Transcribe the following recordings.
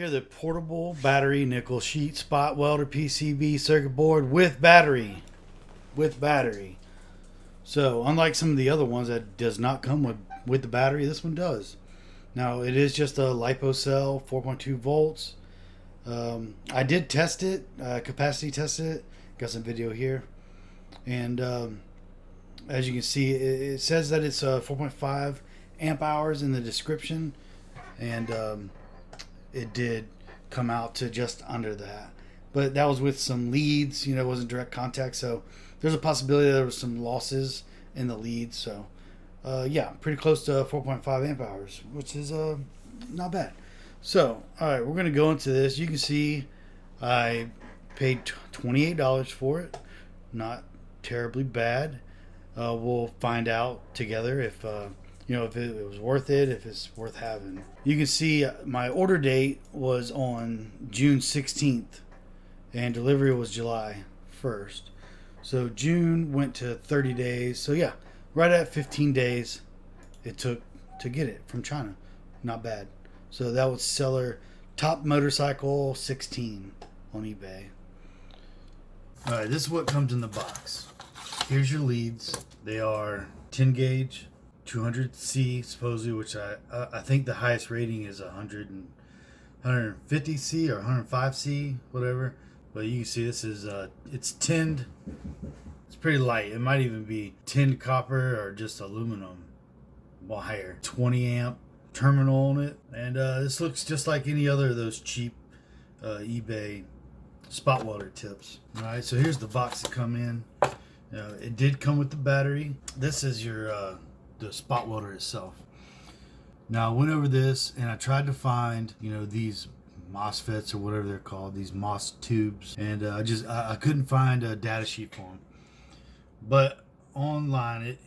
here, the portable battery nickel sheet spot welder PCB circuit board with battery. So unlike some of the other ones that does not come with the battery, this one does. Now it is just a LiPo cell, 4.2 volts. I did test it, capacity tested it. Got some video here, and as you can see, it says that it's 4.5 amp hours in the description, and it did come out to just under that. But that was with some leads, it wasn't direct contact, so there's a possibility there was some losses in the leads. So yeah, pretty close to 4.5 amp hours, which is not bad. So all right, we're gonna go into this. You can see I paid $28 for it. Not terribly bad. We'll find out together if if it was worth it, if it's worth having. You can see my order date was on June 16th and delivery was July 1st. So June went to 30 days. So yeah, right at 15 days it took to get it from China. Not bad. So that was seller Top Motorcycle 16 on eBay. All right, this is what comes in the box. Here's your leads. They are 10 gauge, 200C supposedly, which I think the highest rating is 150C or 105C, whatever. But you can see this is it's tinned. It's pretty light. It might even be tinned copper or just aluminum wire. 20 amp terminal on it, and this looks just like any other of those cheap eBay spot welder tips. All right, so here's the box that come in. It did come with the battery. This is your the spot welder itself. Now I went over this and I tried to find these MOSFETs or whatever they're called, these MOS tubes, and I couldn't find a data sheet for them. But online, it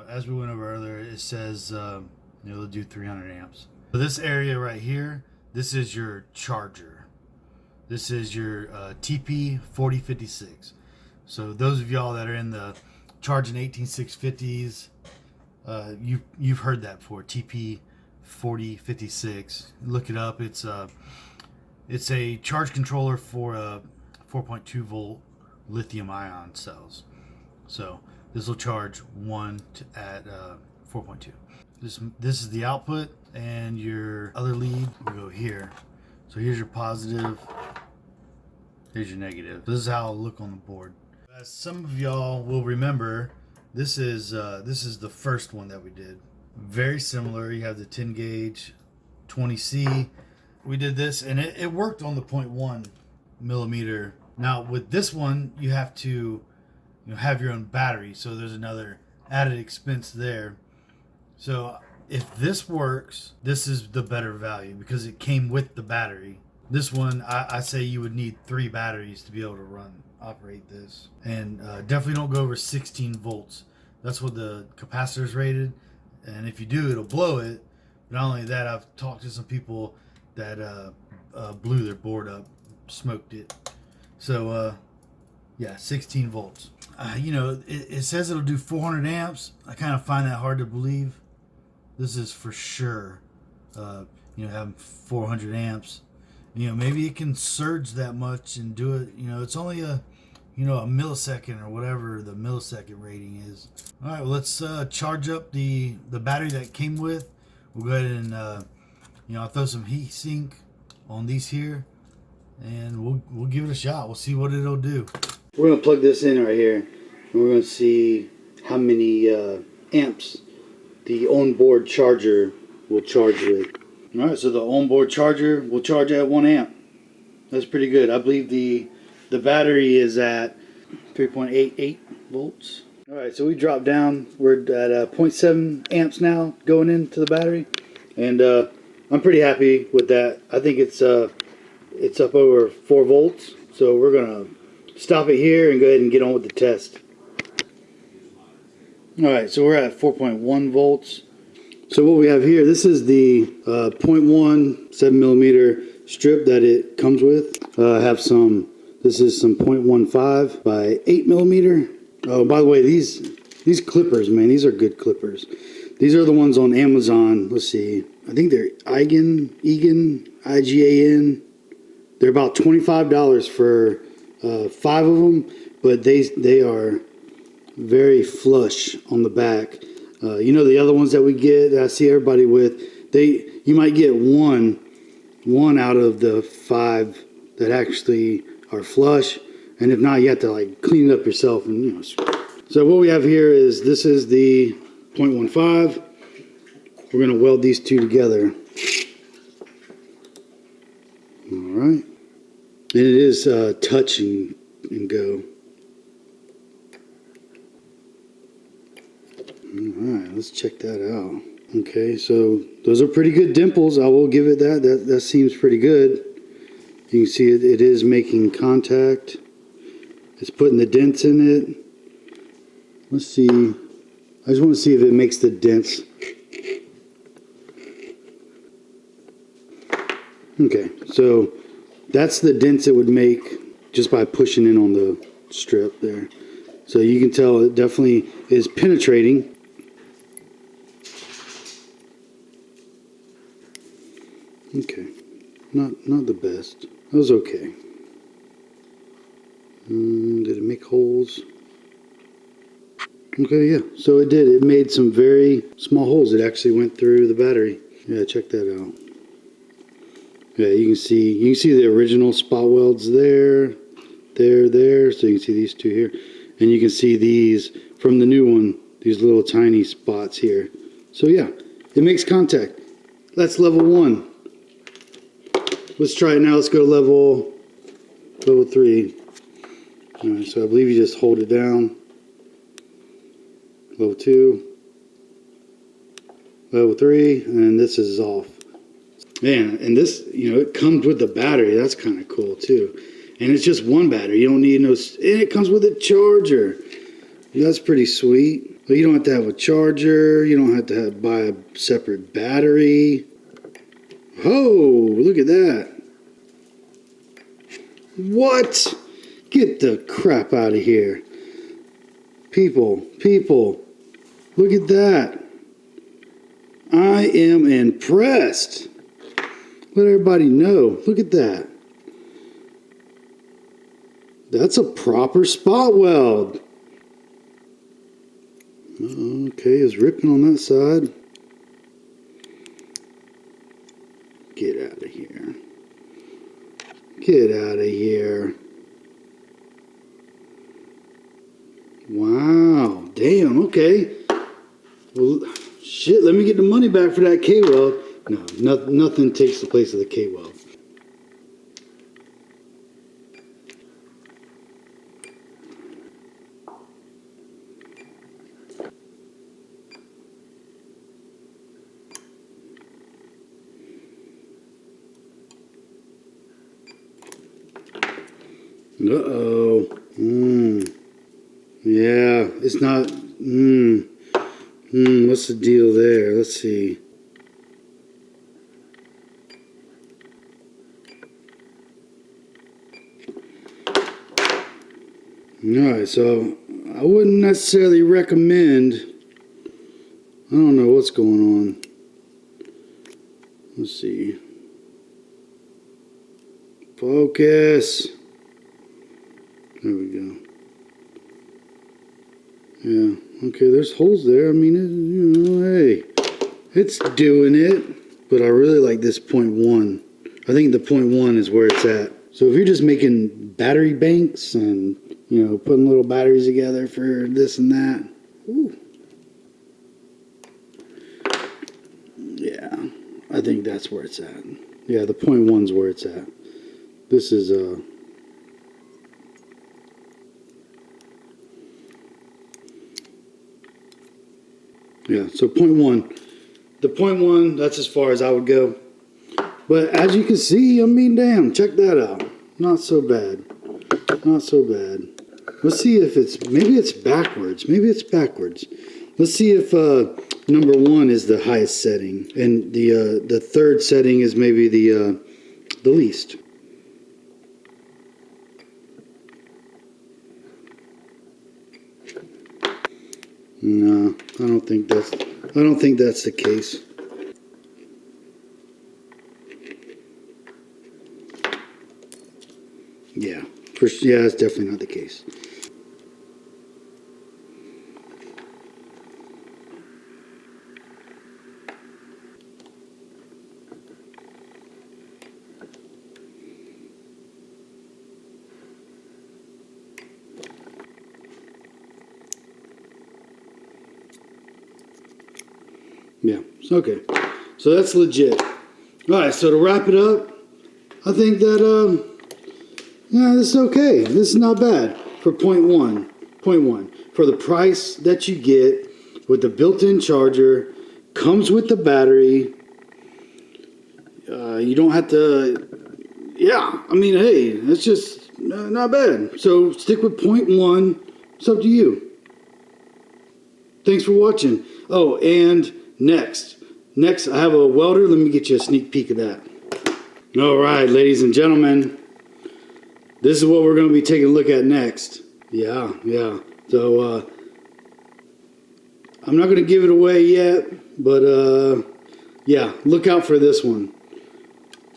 as we went over earlier, it says they'll do 300 amps. So this area right here, this is your charger. This is your TP4056. So those of y'all that are in the charging 18650s, you've heard that before. TP4056. Look it up. It's a charge controller for 4.2 volt lithium ion cells. So this will charge one at 4.2. This is the output, and your other lead will go here. So here's your positive. Here's your negative. This is how it'll look on the board. As some of y'all will remember, this is the first one that we did. Very similar. You have the 10 gauge, 20C. We did this, and it worked on the 0.1 millimeter. Now with this one, you have to have your own battery, so there's another added expense there. So if this works, this is the better value because it came with the battery. This one, I say you would need 3 batteries to be able to operate this. And definitely don't go over 16 volts. That's what the capacitor is rated. And if you do, it'll blow it. But not only that, I've talked to some people that blew their board up, smoked it. So yeah, 16 volts. It says it'll do 400 amps. I kind of find that hard to believe. This is for sure, having 400 amps. Maybe it can surge that much and do it. It's only a millisecond or whatever the millisecond rating is. All right, well, let's charge up the battery that came with. We'll go ahead and I'll throw some heat sink on these here, and we'll give it a shot. We'll see what it'll do. We're gonna plug this in right here, and we're gonna see how many amps the onboard charger will charge with. All right, so the onboard charger will charge at 1 amp. That's pretty good. I believe the battery is at 3.88 volts. All right, so we dropped down. We're at 0.7 amps now going into the battery, and I'm pretty happy with that. I think it's up over 4 volts. So we're gonna stop it here and go ahead and get on with the test. All right, so we're at 4.1 volts. So what we have here, this is the 0.1 7 millimeter strip that it comes with. This is some 0.15 by 8 millimeter. Oh, by the way, these clippers, man, these are good clippers. These are the ones on Amazon. Let's see, I think they're Egan, IGAN. They're about $25 for 5 of them, but they are very flush on the back. You know, the other ones that we get, that I see everybody with, you might get one out of the 5 that actually are flush, and if not, you have to like clean it up yourself. And you know, so what we have here is this is the 0.15. We're going to weld these two together. All right, and it is touch and go. All right, let's check that out. Okay, so those are pretty good dimples. I will give it that. That seems pretty good. You can see it is making contact. It's putting the dents in it. Let's see. I just want to see if it makes the dents. Okay, so that's the dents it would make just by pushing in on the strip there. So you can tell it definitely is penetrating. Okay, not the best. That was okay. Did it make holes? Okay, yeah. So it did. It made some very small holes. It actually went through the battery. Yeah, check that out. Yeah, you can see the original spot welds there. So you can see these two here, and you can see these from the new one. These little tiny spots here. So yeah, it makes contact. That's level 1. Let's try it now. Let's go to level 3. All right, so I believe you just hold it down. Level 2. Level 3, and this is off. Man, and this, you know, it comes with the battery. That's kind of cool too. And it's just one battery. You don't need no, and it comes with a charger. That's pretty sweet. But you don't have to have a charger. You don't have to buy a separate battery. Oh, look at that. What? Get the crap out of here. People, look at that. I am impressed. Let everybody know. Look at that. That's a proper spot weld. Okay, it's ripping on that side. Get out of here. Get out of here. Wow. Damn, okay. Well, shit, let me get the money back for that K-weld. No, nothing takes the place of the K-weld. Uh-oh. Yeah, it's not. What's the deal there? Let's see. Alright, so I wouldn't necessarily recommend. I don't know what's going on. Let's see. Focus. There we go. Yeah, okay, there's holes there. I mean, you know, hey, it's doing it. But I really like this 0.1. I think the 0.1 is where it's at. So if you're just making battery banks and, you know, putting little batteries together for this and that. Ooh. Yeah, I think that's where it's at. Yeah, the 0.1's where it's at. This is yeah, so 0.1. The 0.1, that's as far as I would go. But as you can see, I mean, damn, check that out. Not so bad. Not so bad. Let's see if maybe it's backwards. Maybe it's backwards. Let's see if number 1 is the highest setting, and the third setting is maybe the least. No, I don't think that's the case. Yeah, yeah, that's definitely not the case. Yeah, okay. So that's legit. All right, so to wrap it up, I think that, yeah, this is okay. This is not bad for point one. Point one. For the price that you get with the built-in charger, comes with the battery. You don't have to, yeah, I mean, hey, it's just not bad. So stick with point one. It's up to you. Thanks for watching. Oh, and next I have a welder. Let me get you a sneak peek of that. All right, ladies and gentlemen, this is what we're going to be taking a look at next. Yeah. So I'm not going to give it away yet, but yeah, look out for this one.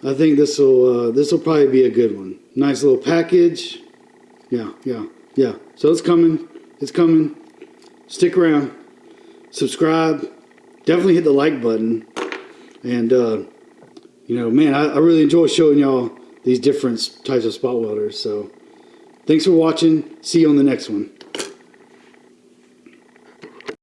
I think this will probably be a good one. Nice little package. Yeah. So it's coming. Stick around. Subscribe. Definitely hit the like button. And man, I really enjoy showing y'all these different types of spot welders. So thanks for watching. See you on the next one.